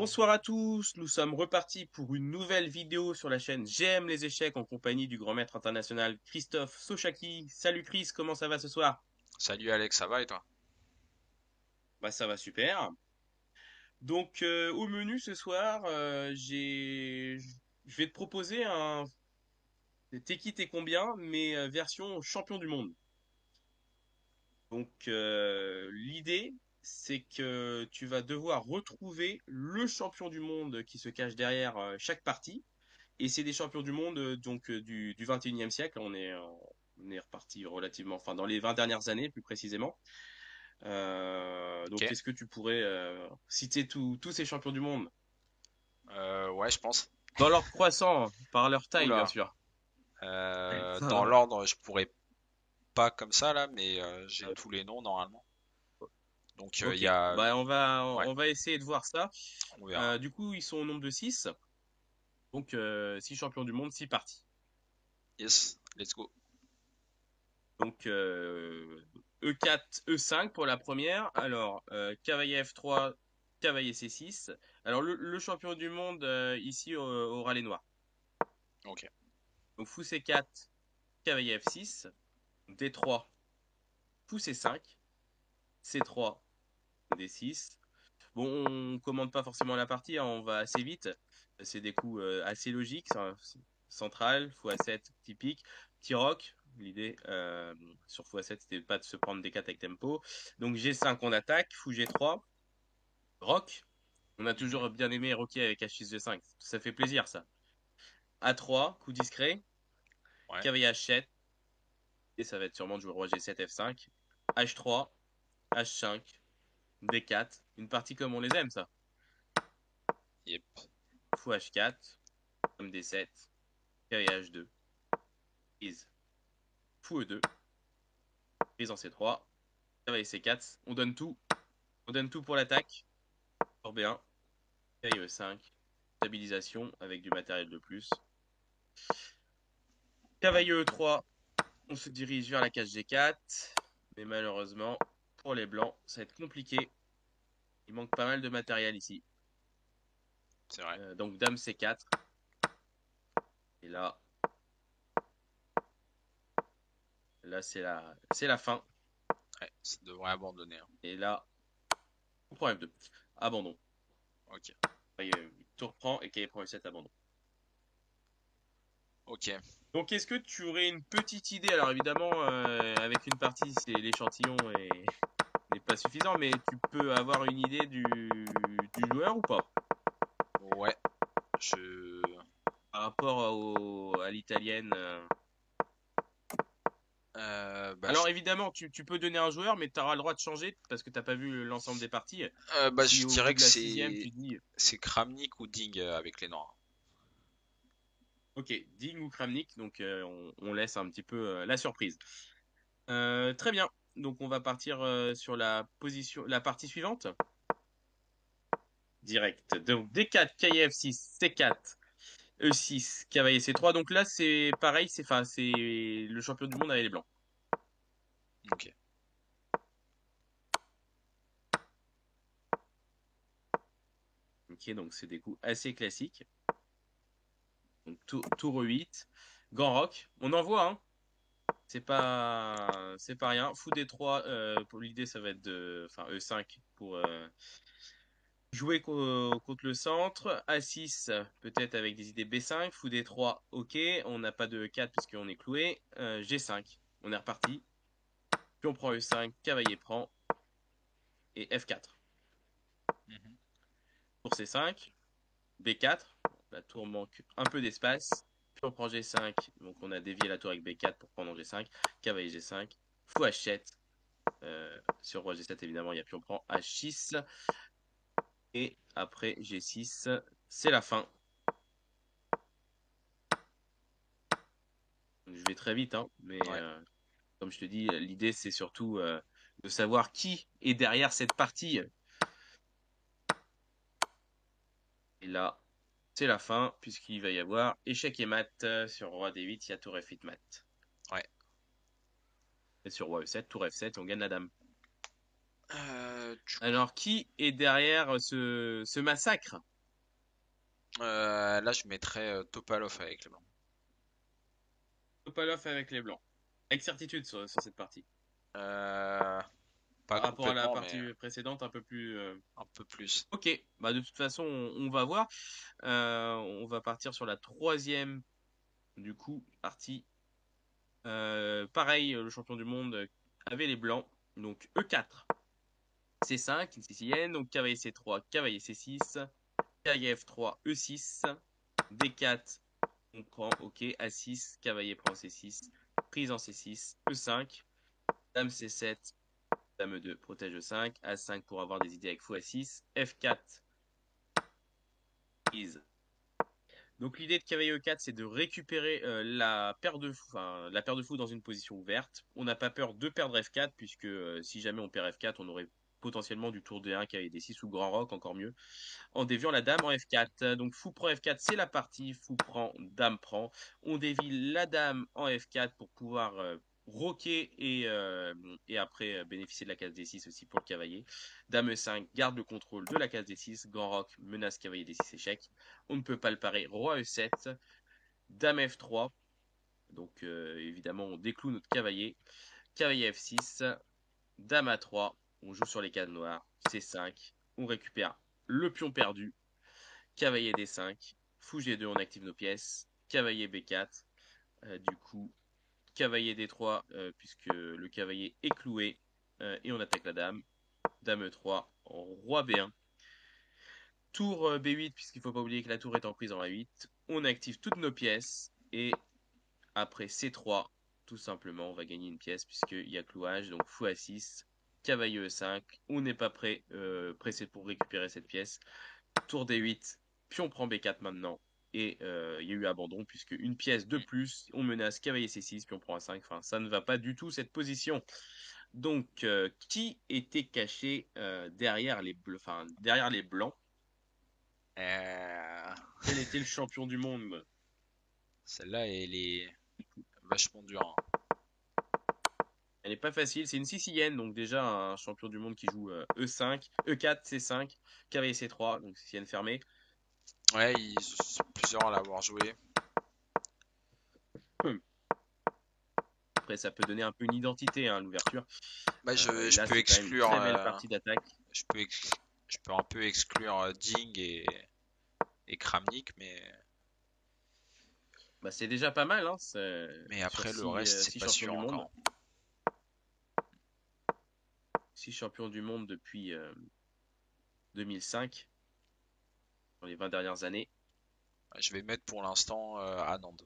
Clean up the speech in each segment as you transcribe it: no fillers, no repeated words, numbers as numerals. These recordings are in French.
Bonsoir à tous, nous sommes repartis pour une nouvelle vidéo sur la chaîne J'aime les échecs en compagnie du grand maître international Christophe Sochaki. Salut Chris, comment ça va ce soir? Salut Alex, ça va et toi? Bah ça va super. Donc au menu ce soir, je vais te proposer un T'es qui t'es combien, mais version champion du monde. Donc l'idée c'est que tu vas devoir retrouver le champion du monde qui se cache derrière chaque partie. Et c'est des champions du monde du 21e siècle. On est reparti relativement, enfin dans les 20 dernières années plus précisément. Ok. Donc est-ce que tu pourrais citer tous ces champions du monde Ouais, je pense. dans leur croissant, par leur taille bien Oula. sûr. Dans l'ordre, je pourrais pas comme ça là, mais j'ai tous les noms normalement. Donc il Ok, y a. bah Ouais, on va essayer de voir ça. on verra. Du coup ils sont au nombre de 6, donc 6 champions du monde, 6 parties. Yes, let's go. Donc E4, E5 pour la première. Alors cavalier F3, cavalier C6. Alors le champion du monde ici aura les noirs. Ok. Donc fou C4, cavalier F6, D3, fou C5, C3, D6. Bon, on commande pas forcément la partie, hein, on va assez vite. C'est des coups assez logiques. Central, fou A7 typique. Petit rock, l'idée sur fou A7 c'était pas de se prendre des 4 avec tempo. Donc G5 on attaque, fou G3, rock. On a Mhm. toujours bien aimé rocker avec H6 G5. Ça fait plaisir ça. A3, coup discret. Ouais. Cavalier H7. Et ça va être sûrement de jouer roi G7 F5. H3, H5, D4. Une partie comme on les aime ça. Yep. Fou H4, homme D7, cavalier H2, prise. Fou E2, prise en C3, cavalier C4. On donne tout. On donne tout pour l'attaque. Fort B1, cavalier E5, stabilisation avec du matériel de plus. Cavalier E3, on se dirige vers la case G4. Mais malheureusement, pour les blancs, ça va être compliqué. Il manque pas mal de matériel ici. C'est vrai. Donc dame C4. Et là c'est la fin. Ouais, ça devrait abandonner, hein. Et là, on prend F2. Abandon. Ok. Tour prend et KF prend E7, abandon. Ok. Donc est-ce que tu aurais une petite idée? Alors évidemment, avec une partie, c'est l'échantillon n'est pas suffisant, mais tu peux avoir une idée du joueur ou pas? Ouais. Je. Par rapport à l'italienne. Bah, Alors évidemment, tu peux donner un joueur, mais tu auras le droit de changer parce que t'as pas vu l'ensemble des parties. bah, Si je au bout dirais de que la sixième, tu c'est dis c'est Kramnik ou Ding avec les noirs. OK, Ding ou Kramnik, donc on laisse un petit peu la surprise. Très bien. Donc on va partir sur la partie suivante. Direct. Donc D4, KF6, C4, E6, cavalier C3. Donc là c'est pareil, c'est le champion du monde avec les blancs. Ok. Ok, donc c'est des coups assez classiques. Donc tour E8, Grand Rock. On en voit, hein. C'est pas rien. Fou D3, pour l'idée ça va être enfin E5 pour jouer contre le centre. A6 peut-être avec des idées B5. Fou D3, ok. On n'a pas de 4 puisqu'on est cloué. G5, on est reparti. Puis on prend E5, cavalier prend et F4. Mhm. Pour C5, B4. La tour manque un peu d'espace. Puis on prend G5. Donc on a dévié la tour avec B4 pour prendre G5. Cavalier G5. Fou H7. Sur roi G7, évidemment, il y a puis on prend H6. Et après G6, c'est la fin. Je vais très vite, hein, mais Ouais. comme je te dis, l'idée c'est surtout de savoir qui est derrière cette partie. Et là, c'est la fin, puisqu'il va y avoir échec et mat sur roi D8, il y a tour F8 mat. Ouais. Et sur roi E7, tour F7, on gagne la dame. Du coup. Alors, qui est derrière ce massacre? Là, je mettrais Topalov avec les blancs. Topalov avec les blancs. Avec certitude sur cette partie. Euh, Pas Par rapport à la complètement, mais partie précédente, un peu plus. un peu plus. Ok, bah de toute façon, on va voir. On va partir sur la troisième, du coup, partie. Pareil, le champion du monde avait les blancs. Donc E4, C5, une sicilienne. Donc cavalier C3, cavalier C6, cavalier F3, E6, D4, on prend, ok, A6, cavalier prend C6, prise en C6, E5, dame C7, dame E2, protège E5, A5 pour avoir des idées avec fou A6, F4, prise. Donc l'idée de cavalier E4, c'est de récupérer la paire de fou, enfin, la paire de fou dans une position ouverte. On n'a pas peur de perdre F4, puisque si jamais on perd F4, on aurait potentiellement du tour D1, cavalier D6 ou grand roc, encore mieux, en déviant la dame en F4. Donc fou prend F4, c'est la partie, fou prend, dame prend. On dévie la dame en F4 pour pouvoir roquer et après bénéficier de la case D6 aussi pour le cavalier. Dame E5 garde le contrôle de la case D6, grand roc menace cavalier D6 échec. On ne peut pas le parer, roi E7, dame F3. Donc évidemment on décloue notre cavalier. Cavalier F6, dame A3, on joue sur les cases noires, C5, on récupère le pion perdu, cavalier D5, fou G2, on active nos pièces, cavalier B4, du coup, cavalier D3, puisque le cavalier est cloué, et on attaque la dame, dame E3, roi B1, tour B8, puisqu'il ne faut pas oublier que la tour est en prise en A8, on active toutes nos pièces, et après C3, tout simplement, on va gagner une pièce, puisqu'il y a clouage, donc fou A6, cavalier E5, on n'est pas pressé pour récupérer cette pièce, tour D8, pion prend B4 maintenant. Et il y a eu abandon, puisque une pièce de plus, on menace cavalier C6, pion prend A5. Enfin, ça ne va pas du tout cette position. Donc, qui était caché derrière les blancs? Euh, Quel était le champion du monde? Celle-là, elle est vachement dure, hein. Elle n'est pas facile, c'est une sicilienne, donc déjà un champion du monde qui joue E5, E4, C5, cavalier C3, donc sicilienne fermée. Ouais, ils sont plusieurs à l'avoir joué. Après, ça peut donner un peu une identité hein, à l'ouverture. Bah, je Là, peux c'est quand même une exclure, très belle partie d'attaque. je peux, je peux un peu exclure Ding et Kramnik, Bah, c'est déjà pas mal, hein, mais sur après le reste, c'est six pas champions sûr du monde. encore. 6 champions du monde depuis 2005, dans les 20 dernières années. Je vais mettre pour l'instant Anand.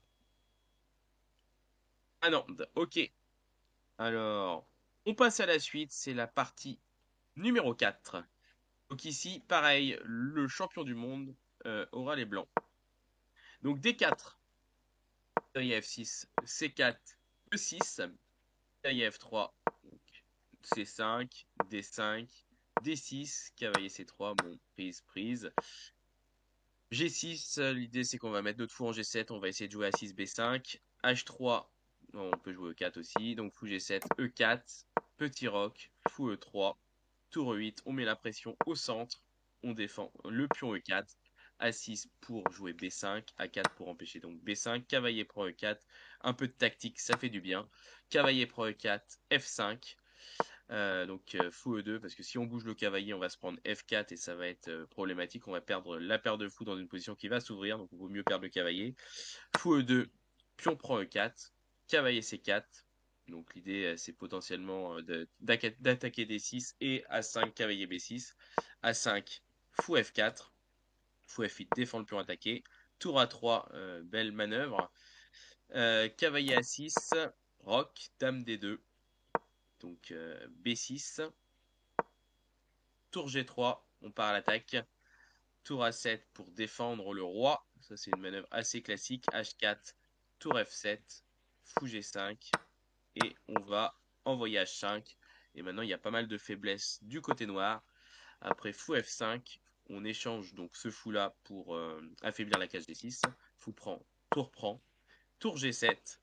Ah non, ok. Alors, on passe à la suite, c'est la partie numéro 4. Donc ici, pareil, le champion du monde aura les blancs. Donc D4, cavalier F6, C4, E6, cavalier F3, C5, D5, D6, cavalier C3, bon, prise. G6, l'idée c'est qu'on va mettre notre fou en G7, on va essayer de jouer A6, B5, H3, on peut jouer E4 aussi, donc fou G7, E4, petit roc, fou E3, tour E8, on met la pression au centre, on défend le pion E4, A6 pour jouer B5, A4 pour empêcher donc B5, cavalier prend E4, un peu de tactique, ça fait du bien, cavalier prend E4, F5, donc fou E2 parce que si on bouge le cavalier on va se prendre F4 et ça va être problématique, on va perdre la paire de fou dans une position qui va s'ouvrir donc il vaut mieux perdre le cavalier. Fou E2, pion prend E4, cavalier C4, donc l'idée c'est potentiellement d'attaquer D6 et A5 cavalier B6, A5 fou F4, fou F8 défend le pion attaqué, tour A3 belle manœuvre, cavalier A6, roc, dame D2, donc B6, tour G3, on part à l'attaque. Tour A7 pour défendre le roi. Ça, c'est une manœuvre assez classique. H4, tour F7, fou G5. Et on va envoyer H5. Et maintenant, il y a pas mal de faiblesses du côté noir. Après fou F5, on échange donc ce fou-là pour affaiblir la cage D6. Fou prend, tour G7.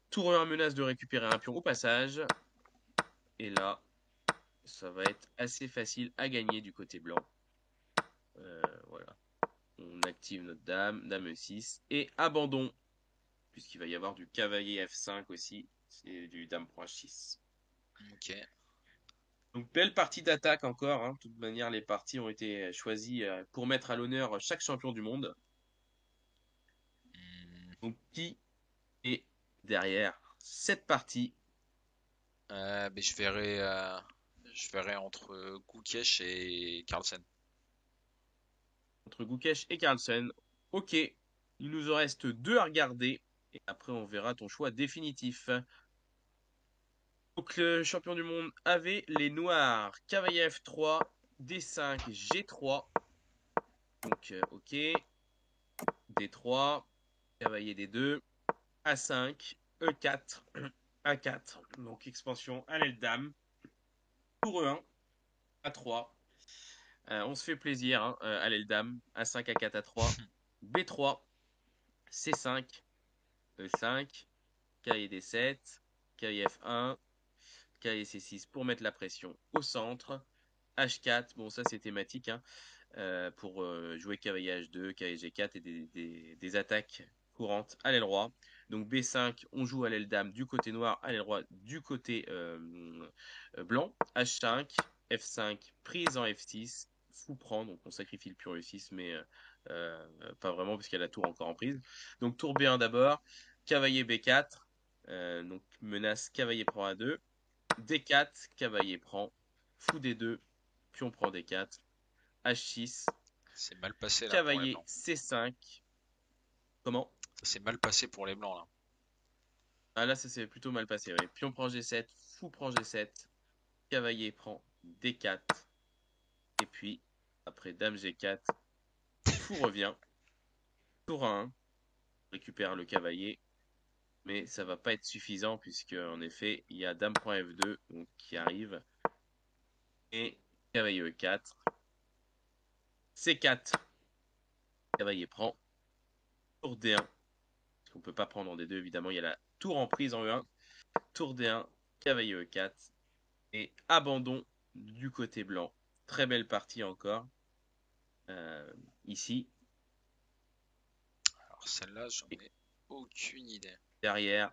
Tour E1 menace de récupérer un pion au passage. Et là, ça va être assez facile à gagner du côté blanc. Voilà. On active notre dame, dame E6, et abandon, puisqu'il va y avoir du cavalier F5 aussi, et du dame pour H6. Ok. Donc belle partie d'attaque encore, hein. De toute manière, les parties ont été choisies pour mettre à l'honneur chaque champion du monde. Hmm. Donc qui est derrière cette partie? Mais je verrai entre Gukesh et Carlsen. Entre Gukesh et Carlsen. Ok, il nous en reste deux à regarder. Et après, on verra ton choix définitif. Donc, le champion du monde avait les noirs. Cavalier F3, D5, G3. Donc, ok. D3, cavalier D2, A5, E4, A4. Donc, expansion à l'aile dame. Tour E1, A3. On se fait plaisir, hein, à l'aile dame. A5, A4, A3. B3, C5, E5, cavalier D7, cavalier F1, cavalier C6 pour mettre la pression au centre. H4, bon ça c'est thématique, hein, pour jouer cavalier H2, cavalier G4 et des attaques courantes à l'aile roi. Donc B5, on joue à l'aile dame du côté noir, à l'aile roi du côté blanc. H5, F5, prise en F6, fou prend, donc on sacrifie le pion E6, mais pas vraiment parce qu'il y a la tour encore en prise. Donc tour B1 d'abord, cavalier B4, donc menace cavalier prend A2, D4, cavalier prend, fou D2, pion prend D4, H6, C'est mal passé là pour les cavalier blancs. C5. Comment? Ça s'est mal passé pour les blancs là. Ah là, ça s'est plutôt mal passé, oui. Pion prend G7, fou prend G7, cavalier prend D4, et puis, après dame G4, fou revient, tour 1, récupère le cavalier, mais ça va pas être suffisant, puisque en effet, il y a dame prend F2 donc, qui arrive, et cavalier E4, C4, cavalier prend, tour D1, parce qu'on peut pas prendre en D2, évidemment, il y a la tour en prise en E1, tour D1, cavalier E4, et abandon du côté blanc. Très belle partie encore. euh, Ici. Alors celle-là, j'en Et ai aucune idée. derrière,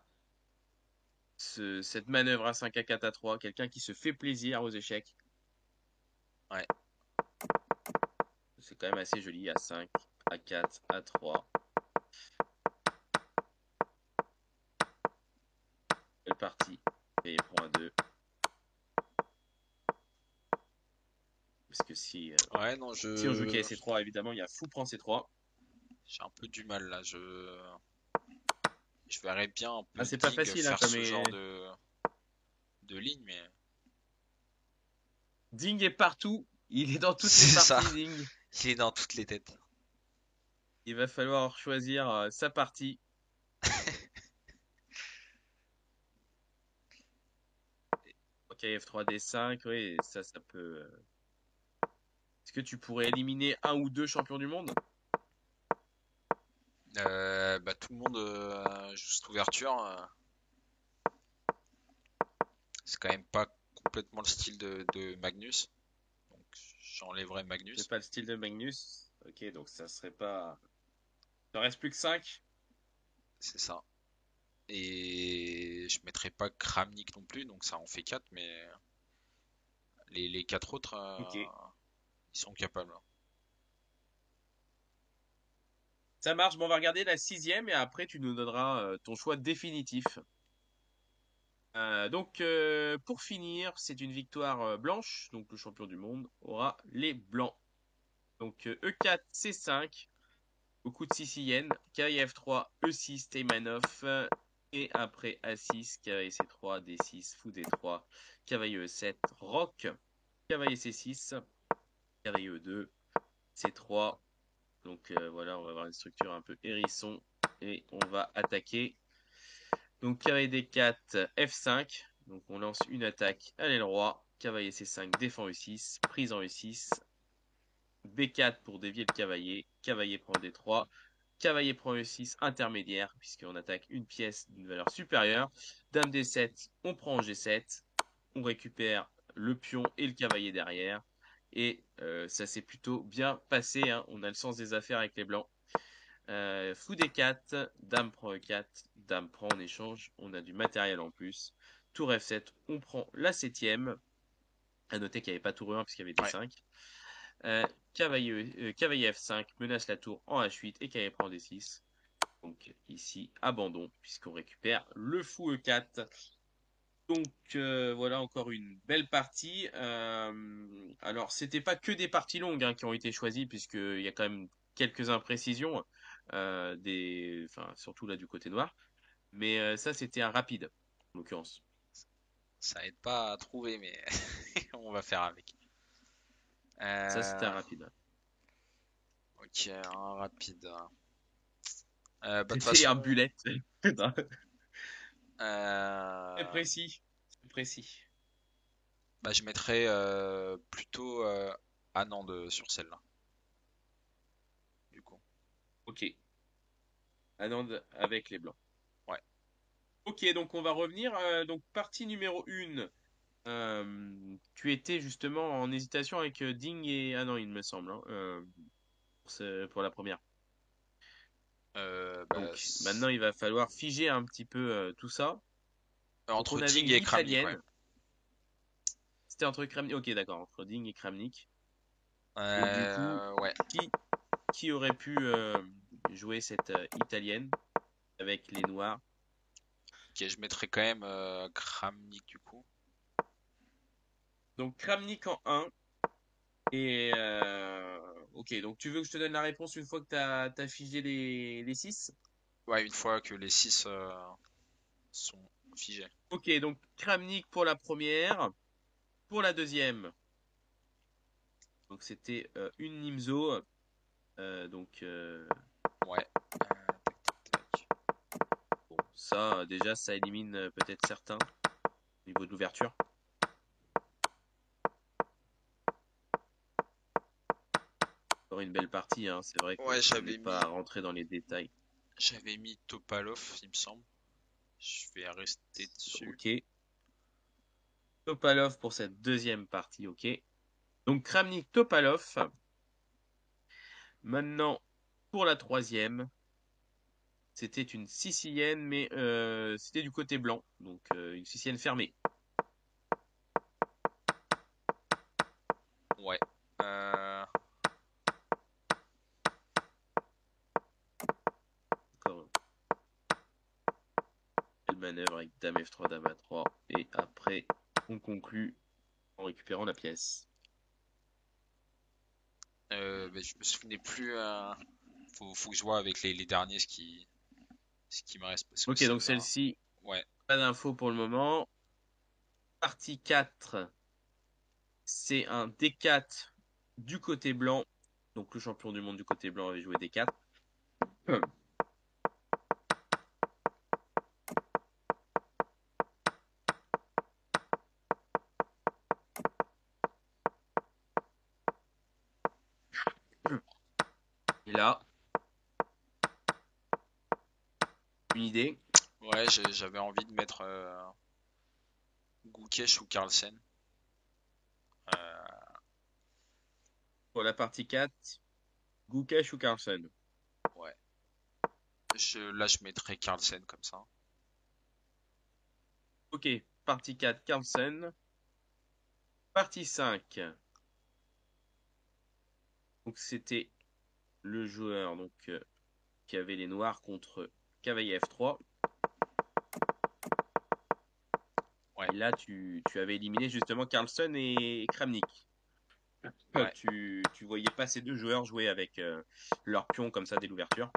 cette manœuvre à 5 à 4 à 3, quelqu'un qui se fait plaisir aux échecs. Ouais. C'est quand même assez joli à 5, à 4, à 3. Belle partie. Et il prend à 2. Parce que Ouais, non, si on joue KC3, évidemment, il y a fou prend C3. j'ai un peu du mal là. Je verrais bien un Ah, peu c'est pas Ding facile, hein, faire comme ce genre de ligne, mais Ding est partout. Il est dans toutes les c'est ça. parties, Ding. Il est dans toutes les têtes. Il va falloir choisir sa partie. Ok, F3, D5, oui, ça peut. Est-ce que tu pourrais éliminer un ou deux champions du monde? Bah, tout le monde joue cette ouverture. C'est quand même pas complètement le style de Magnus. Donc j'enlèverai C'est Magnus. pas le style de Magnus. Ok, donc ça serait pas. Il en reste plus que 5. C'est ça. Et je mettrai pas Kramnik non plus, donc ça en fait 4, mais les 4 autres, Ok. ils sont capables. Ça marche, bon, on va regarder la sixième et après tu nous donneras ton choix définitif. Pour finir, c'est une victoire blanche, donc le champion du monde aura les blancs. Donc E4, C5, au coup de sicilienne, KF3, E6, Teymanov, et après A6, cavalier C3, D6, fou D3, cavalier E7, roc, cavalier C6, cavalier E2, C3. Donc voilà, on va avoir une structure un peu hérisson et on va attaquer. Donc cavalier D4, F5. Donc on lance une attaque à l'aile roi. Cavalier C5 défend E6, prise en E6. B4 pour dévier le cavalier. Cavalier prend D3. Cavalier prend E6 intermédiaire, puisqu'on attaque une pièce d'une valeur supérieure. Dame D7, on prend G7. On récupère le pion et le cavalier derrière. Et ça s'est plutôt bien passé, hein. On a le sens des affaires avec les blancs. Fou D4, Dame prend E4, Dame prend en échange. On a du matériel en plus. Tour F7, on prend la septième. À noter qu'il n'y avait pas tour E1 puisqu'il y avait Ouais. D5. Cavalier F5 menace la tour en H8 et cavalier prend D6. Donc ici, abandon, puisqu'on récupère le fou E4. Donc voilà encore une belle partie. Alors c'était pas que des parties longues hein, qui ont été choisies, puisqu'il y a quand même quelques imprécisions, enfin, surtout là du côté noir. Mais ça c'était un rapide, en l'occurrence. Ça aide pas à trouver, mais on va faire avec. Ça c'était un Euh, rapide. ok, un rapide. Bah, de toute C'était façon, un bullet. Très euh, précis. Très précis. bah, je mettrais plutôt Anand sur celle-là, du coup. Ok. Anand avec les blancs. Ouais. Ok, donc on va revenir. Donc partie numéro 1. Tu étais justement en hésitation avec Ding et... Ah non, il me semble, hein, pour la première. Bah, Donc maintenant, il va falloir figer un petit peu tout ça. Donc on entre avait Ding une et Kramnik, ouais. italienne. C'était entre Kramnik. Ok, d'accord, entre Ding et Kramnik. Donc du coup, Ouais. qui, qui aurait pu jouer cette italienne avec les noirs? Ok, je mettrais quand même Kramnik, du coup. Donc Kramnik en un. Et ok, donc tu veux que je te donne la réponse une fois que t'as figé les 6? Ouais, une fois que les 6 sont figés. Ok, donc Kramnik pour la première. Pour la deuxième, donc c'était une Nimzo. Donc Ouais. Tac, tac, tac. bon, ça déjà ça élimine peut-être certains au niveau de l'ouverture. Encore une belle partie, hein. C'est vrai Ouais, qu'on n'est pas rentré dans les détails. j'avais mis Topalov, il me semble. Je vais rester dessus. Ok, Topalov pour cette deuxième partie. Ok, donc Kramnik Topalov. Maintenant pour la troisième, c'était une Sicilienne, mais c'était du côté blanc, donc une Sicilienne fermée. Ouais. Euh, Encore une belle manœuvre avec Dame F3, Dame A3, et après on conclut en récupérant la pièce. bah, je me souvenais plus. Faut que je vois avec les derniers ce qui me reste parce que Ok, donc celle-là. celle-ci, Ouais. pas d'infos pour le moment. Partie 4, c'est un D4 du côté blanc. Donc le champion du monde du côté blanc avait joué D4. Et là, une idée. Ouais, j'avais envie de mettre Gukesh ou Carlsen. Euh, Pour la partie 4, Gukesh ou Carlsen? ouais. Là, je mettrais Carlsen comme ça. Ok, partie 4, Carlsen. Partie 5, donc c'était le joueur qui avait les noirs contre cavalier F3. Ouais. Et là, tu avais éliminé justement Carlsen et Kramnik. Ouais. Tu voyais pas ces deux joueurs jouer avec leurs pions comme ça dès l'ouverture.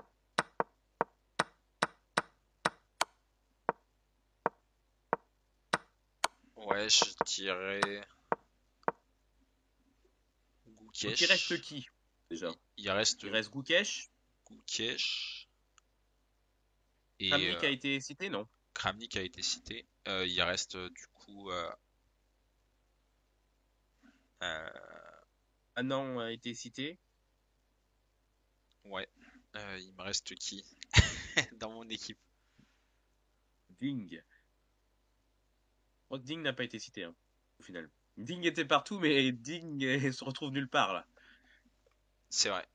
Ouais, je dirais Donc il reste Gukesh. qui déjà? Il reste Il reste Gukesh. Gukesh et Kramnik a été cité, non? Kramnik a été cité. Il reste du coup euh, Anand a été cité. ouais. Il me reste qui dans mon équipe? Ding. Je crois que Ding n'a pas été cité, hein, au final. Ding était partout, mais Ding se retrouve nulle part là. C'est vrai.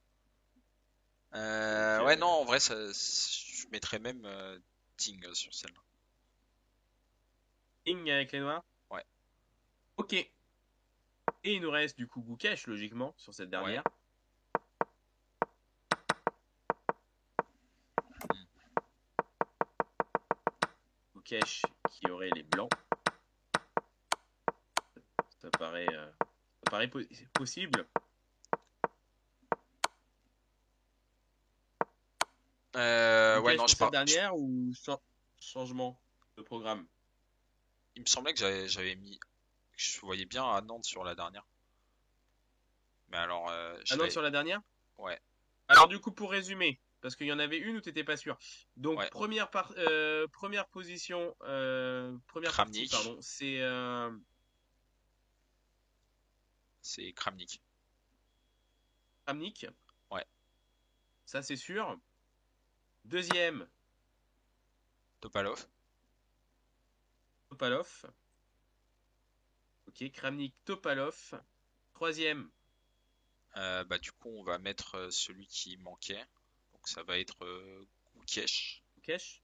Donc, Ouais, non, en vrai, je mettrais même Ting sur celle-là. Ding avec les noirs. Ouais, Ok. Et il nous reste du coup Gookesh, logiquement, sur cette ouais. dernière. Hmm. Gookesh qui aurait les blancs. Ça paraît possible. Ouais, Gookesh non, pour cette dernière ou changement de programme? il me semblait que j'avais mis. Je voyais bien à Nantes sur la dernière. Mais alors, Ah non, sur la dernière? Ouais, Alors du coup, pour résumer, parce qu'il y en avait une où t'étais pas sûr. Donc ouais. première position, première partie, Kramnik, pardon, c'est c'est Kramnik. Kramnik, Ouais, ça c'est sûr. Deuxième, Topalov. Topalov. Ok, Kramnik, Topalov. Troisième, Bah, du coup, on va mettre celui qui manquait. Donc, ça va être Gukesh, Gukesh.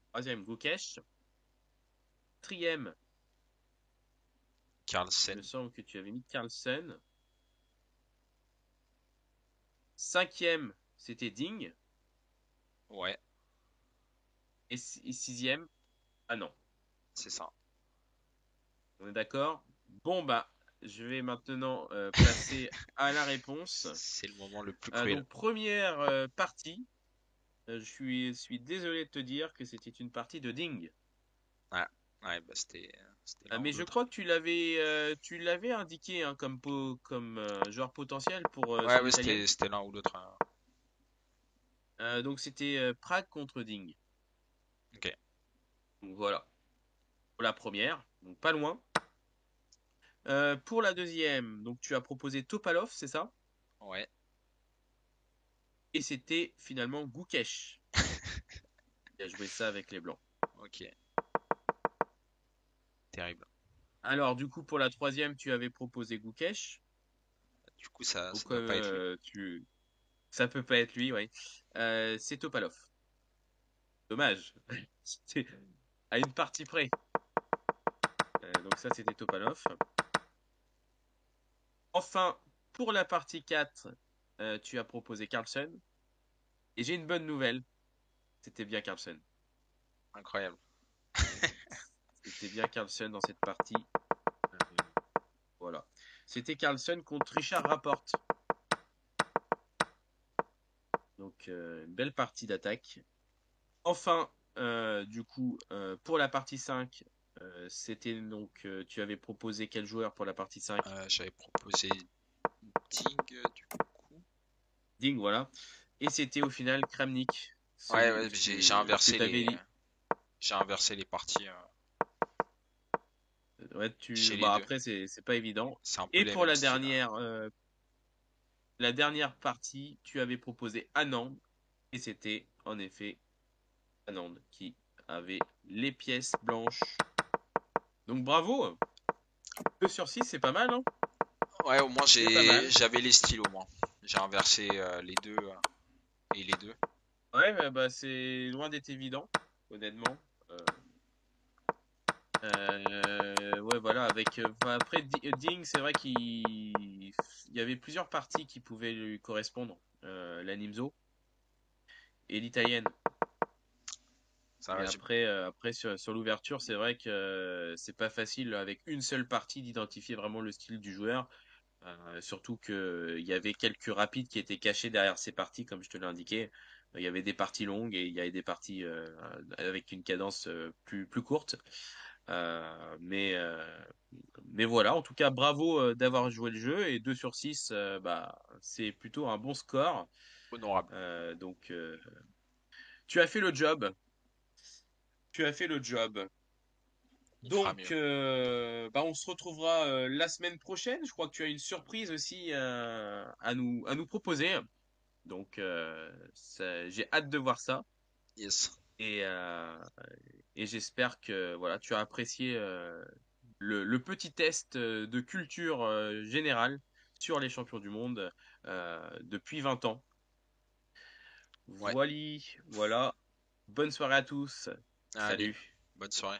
Troisième, Gukesh. Quatrième, il me Carlsen. semble que tu avais mis Carlsen. Cinquième, c'était Ding. Ouais, Et sixième, ah non, c'est ça. on est d'accord? Bon bah, je vais maintenant passer à la réponse. C'est le moment le plus cruel. Donc première partie, suis désolé de te dire que c'était une partie de Ding. Ouais, ouais, bah, c'était l'un ou Mais je l'autre. crois que tu l'avais indiqué hein, comme joueur potentiel pour Ouais, son ouais, italienne. c'était l'un ou l'autre. Donc c'était Prague contre Ding. Ok, Donc voilà, pour la première, donc pas loin. Pour la deuxième, donc tu as proposé Topalov, c'est ça? ouais, Et c'était finalement Gukesh qui a joué ça avec les Blancs. ok, terrible. Alors du coup pour la troisième, tu avais proposé Gukesh. Du coup, ça Donc doit pas être lui. ça peut pas être lui, ouais. C'est Topalov. Dommage. C'est à une partie près. Donc ça c'était Topalov. Enfin, pour la partie 4, tu as proposé Carlsen. Et j'ai une bonne nouvelle. C'était bien Carlsen. Incroyable. C'était bien Carlsen dans cette partie. Euh, voilà. C'était Carlsen contre Richard Rapport. Donc une belle partie d'attaque. Enfin, du coup, pour la partie 5, c'était donc, tu avais proposé quel joueur pour la partie 5? J'avais proposé Ting, du coup. Ding, voilà. Et c'était au final Kramnik, Ouais, celui ouais, que tu avais dit. j'ai inversé les parties Ouais, chez les bon, deux. après, c'est pas évident. C'est un peu Et les pour mêmes styles. la dernière partie, tu avais proposé Anand. Et c'était en effet Anand qui avait les pièces blanches. Donc bravo! 2 sur 6, c'est pas mal, hein? Ouais, au moins C'est pas mal. j'avais les styles au moins. J'ai inversé les deux et les deux. Ouais, bah, c'est loin d'être évident, honnêtement. Euh, ouais, voilà, enfin, après, Ding, c'est vrai qu'il y avait plusieurs parties qui pouvaient lui correspondre. La Nimzo et l'italienne. Ça Mais va, après sur l'ouverture, c'est vrai que c'est pas facile avec une seule partie d'identifier vraiment le style du joueur. Surtout que il y avait quelques rapides qui étaient cachés derrière ces parties, comme je te l'ai indiqué. Il y avait des parties longues et il y avait des parties avec une cadence plus courte. Euh, mais, euh, mais voilà, en tout cas, bravo d'avoir joué le jeu. Et 2 sur 6 bah, c'est plutôt un bon score. honorable. Donc, tu as fait le job. Tu as fait le job. On fera Donc, mieux. bah, on se retrouvera la semaine prochaine. Je crois que tu as une surprise aussi à nous proposer. Donc, j'ai hâte de voir ça. Yes. Et, euh, et j'espère que voilà, tu as apprécié le petit test de culture générale sur les champions du monde depuis 20 ans. Ouais, Voilà. Bonne soirée à tous. allez, Salut. bonne soirée.